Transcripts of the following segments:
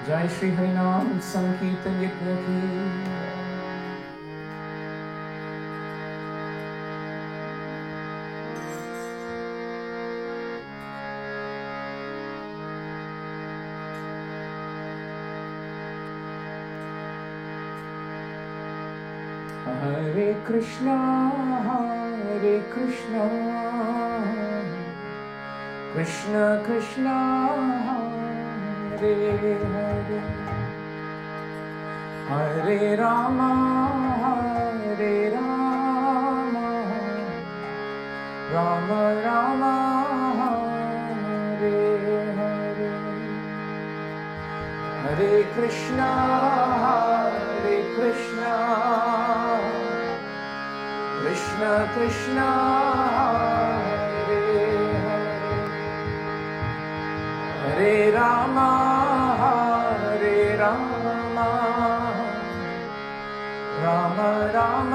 जय श्री हरिनाम संकीर्तन यज्ञ की। हरे कृष्णा कृष्ण कृष्णा हरे हरे, हरे राम राम राम हरे हरे, हरे कृष्णा कृष्ण कृष्ण हरे हरे, हरे राम राम राम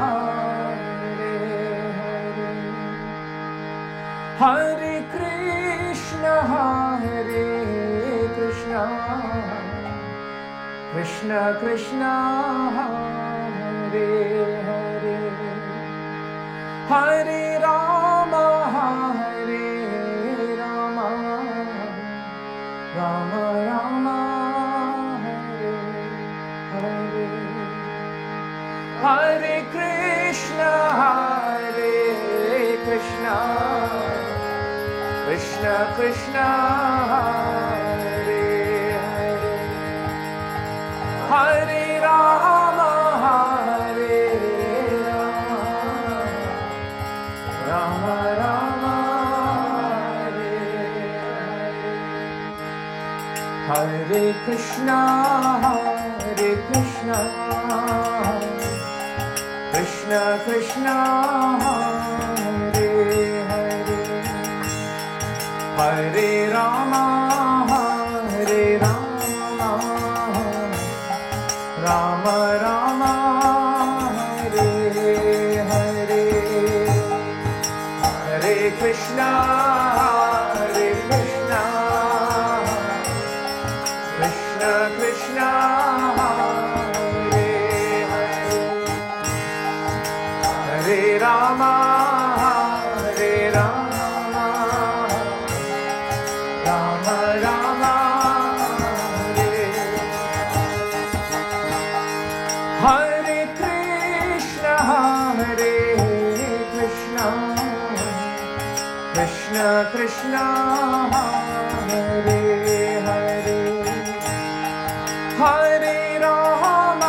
हरे हरे, हरे कृष्ण कृष्ण कृष्ण हरे हरे, हरे राम राम राम हरे हरे, हरे कृष्ण कृष्ण कृष्ण हरे हरे, हरे राम राम राम हरे हरे, हरे कृष्ण कृष्ण कृष्ण हरे हरे, हरे राम राम राम हरे हरे, हरे कृष्ण कृष्ण कृष्ण हरे हरे, हरे राम राम राम हरे, हरे कृष्ण कृष्ण कृष्ण हरे हरे, हरे राम राम राम हरे हरे, हरे कृष्ण कृष्ण कृष्ण हरे हरे, हरे राम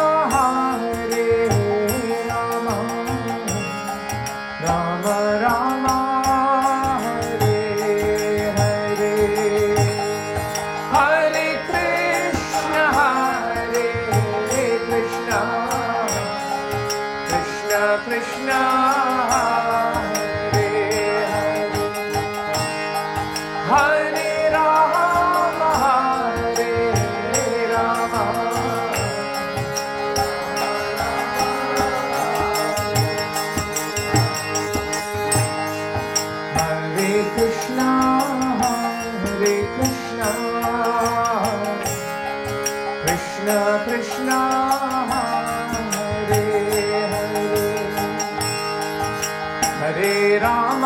हरे कृष्ण कृष्ण कृष्ण हरे हरे, हरे राम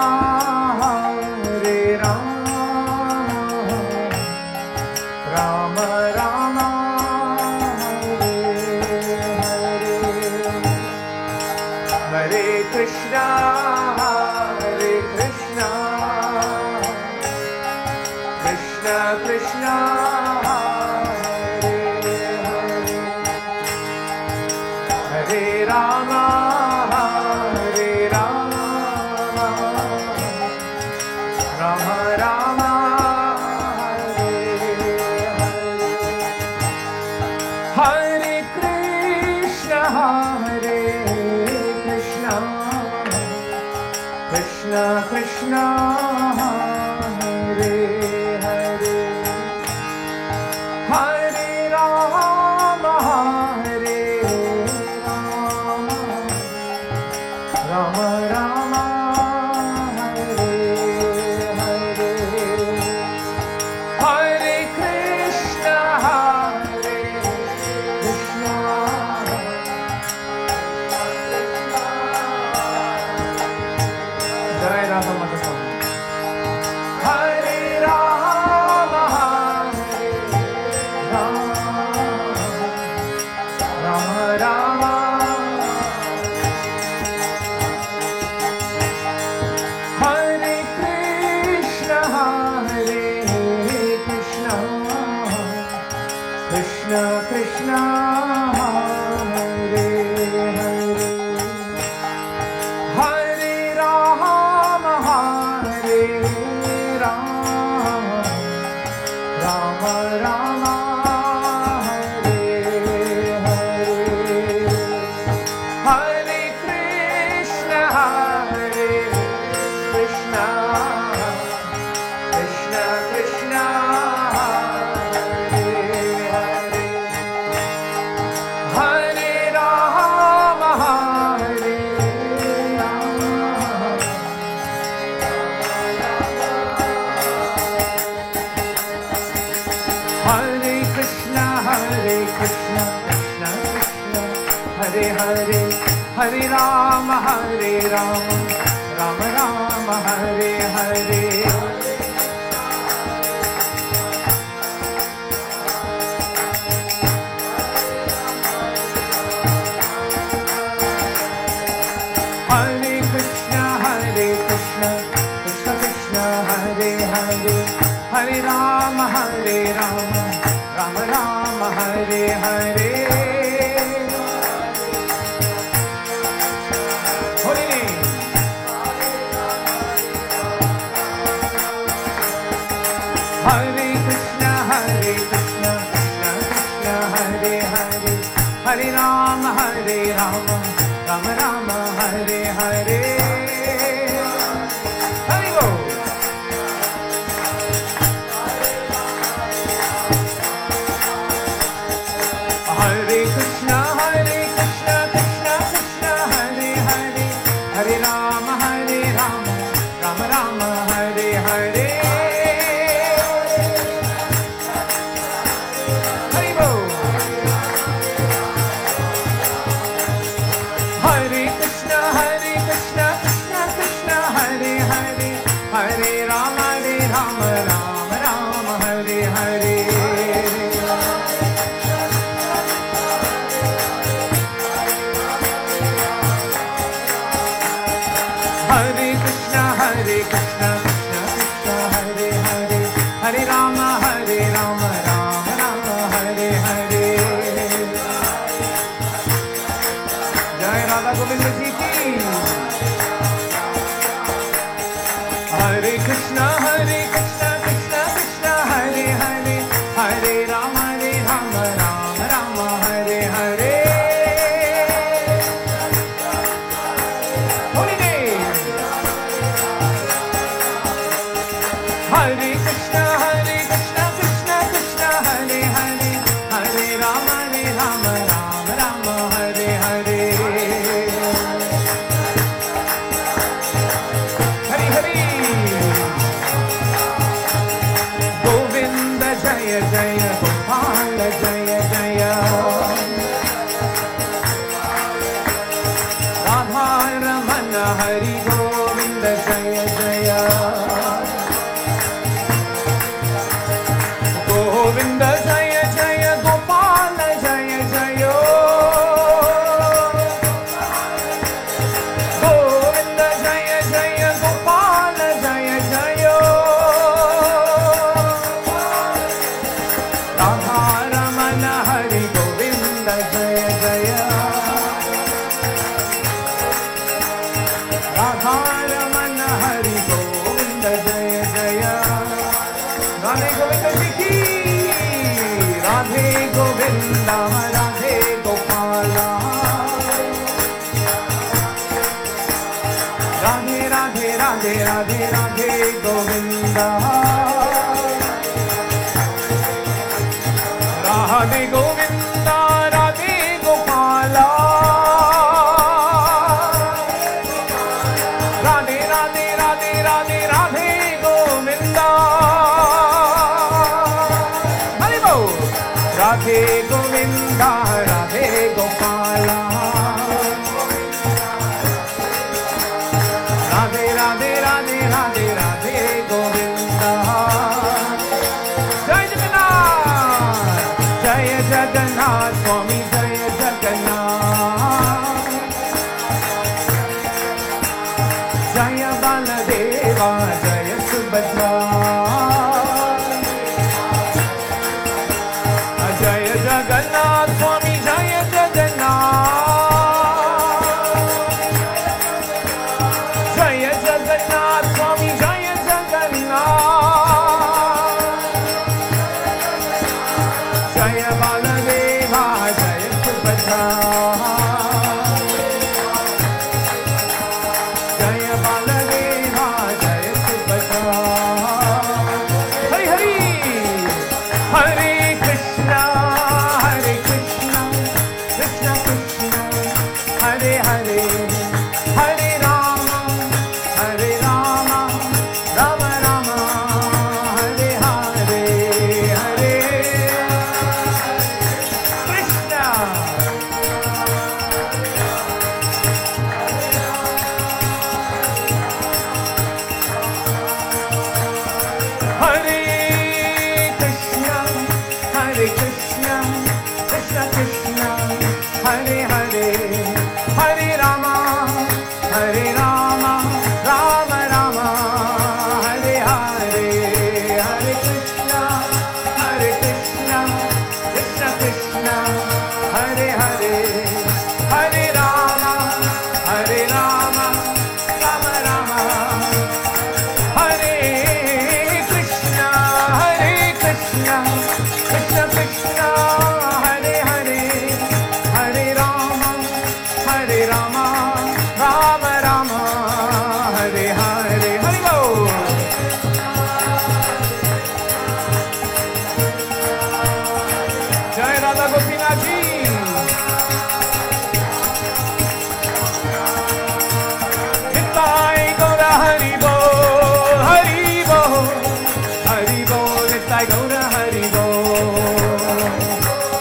राम राम हरे हरे, हरे कृष्ण कृष्ण कृष्ण हरे हरे, हरे राम राम राम हरे हरे, हरे कृष्ण कृष्ण कृष्ण हरे हरे, हरे राम राम राम हरे हरे, हरे Krishna Radha Madhava. Hare Rama, Hare Rama, Rama Rama. Hare Krishna, Krishna Krishna, Hare Hare. Hare Rama, Hare Rama, Rama Rama, Hare Hare. Hare Krishna, Krishna Krishna, Hare Hare. Hare Rama, Hare Rama, Hare Krishna, Krishna Krishna, Hare Hare. Hare Rama, Hare Rama, Rama Rama, Hare Hare. Hare Krishna, Krishna Krishna, Hare Hare. Hare Rama, Hare Rama, Rama Rama, Hare Hare. Holy name. Hare Krishna, Krishna Krishna, Hare Hare. Hare Rama, Hare Rama, Rama Rama, Hare Hare. Hare Bol. Hare Krishna, Krishna Krishna, Hare Hare. Hare Rama, Rama Rama, Hare Hare. Hare Bol. Hare Krishna, Krishna Krishna, Hare Hare. Hare Rama, Rama Rama, Hare Hare. Hare Krishna, Krishna Krishna, Hare Hare. Hare Rama, Rama Rama, Hare Hare. Jai Radha Govinda Ji ki. Hare Krishna, Krishna Krishna, Hare Hare. Hare Rama, Rama Rama, Hare Hare. Holy name. Hare Krishna, Krishna Krishna, Hare Hare. Hare Rama, Rama Rama, Hare Hare. Hare Hare. Govinda Jaya Jaya, Gopal Jaya Jaya. Radha Ramana, Hari Govinda Jaya Jaya. Govinda Jaya Jaya, Gopal Jaya Jaya. Govinda Jaya Jaya, Gopal Jaya Jaya. Radha Ramana, Hari Govinda Jaya Jaya. Radha Ramana, Hari Govinda Jaya Jaya. Radhe Govinda Ji ki. Radhe Govinda, Radhe Gopala. Radhe Radhe Radhe Radhe Radhe Govinda. Radhe Govinda, Radhe Gopala. Radhe Radhe Radhe Radhe Radhe Govinda. Hare Bol. Radhe Govinda, Radhe Gopala. Radhe Radhe Radhe Radhe Radhe Radhe Govinda. Jai Jagannath, Jaya Jagannath Swami, Jaya Jagannath. Jaya Baladeva, Jaya Subhadra. Jaya Jagannath Swami, Jaya Jagannath. Jaya Jagannath Swami, Jaya Jagannath. Jaya Baladeva, Jaya Subhadra. Jaya Baladeva, Jaya Subhadra. Hari Hari, Hare Krishna, Krishna Krishna, Hare Hare, Hare Rama, Rama Rama, Hare Hare, Hare Krishna. Hare Krishna, Krishna Krishna, Hare Hare, Hare Rama, Rama Rama, Hare Hare, Hare Krishna, Krishna Krishna, Hare Hare, Hare Rama, Rama Rama, Hare Krishna, Krishna Krishna, Hare Hare, Hare Rama, Rama Rama, Hare Hare, Hare Bol. Jai Radha Gopinath Ji. Nitai Gaura Hari Bol, Hari Bol, Hari Bol, Nitai Gaura Hari Bol,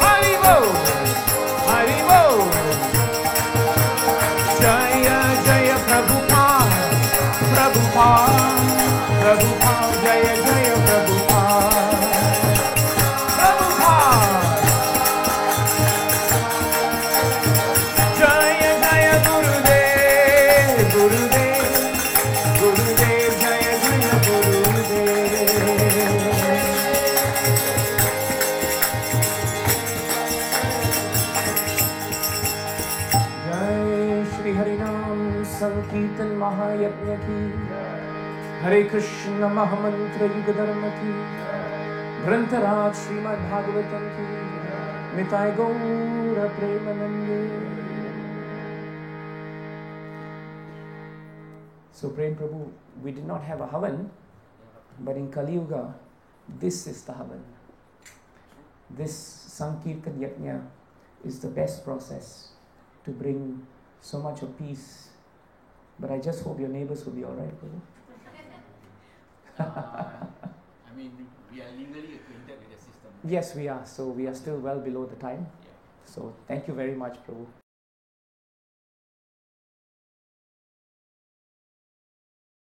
Hari Bol, Hari Bol. Jaya Jaya Prabhupada, Prabhupada, Jaya Jaya Prabhupada, Prabhupada. Jaya Jaya Gurudev, Gurudev, Jaya Jaya Gurudev. Jai Shri Harinam Sankirtan Mahayajna ki, Hare Krishna Mahamantra Yuga Dharma ki, Grantaraj Srimad Bhagavatam ki, Nitai Gaura Premanande. So Prem Prabhu, we did not have a Havan, but in Kali Yuga, this is the Havan. This Sankirtan Yajna is the best process to bring so much of peace. But I just hope your neighbors will be all right, Prabhu. I mean, we are legally acquainted with the system. Yes, we are. So we are still well below the time. Yeah. So thank you very much, Prabhu.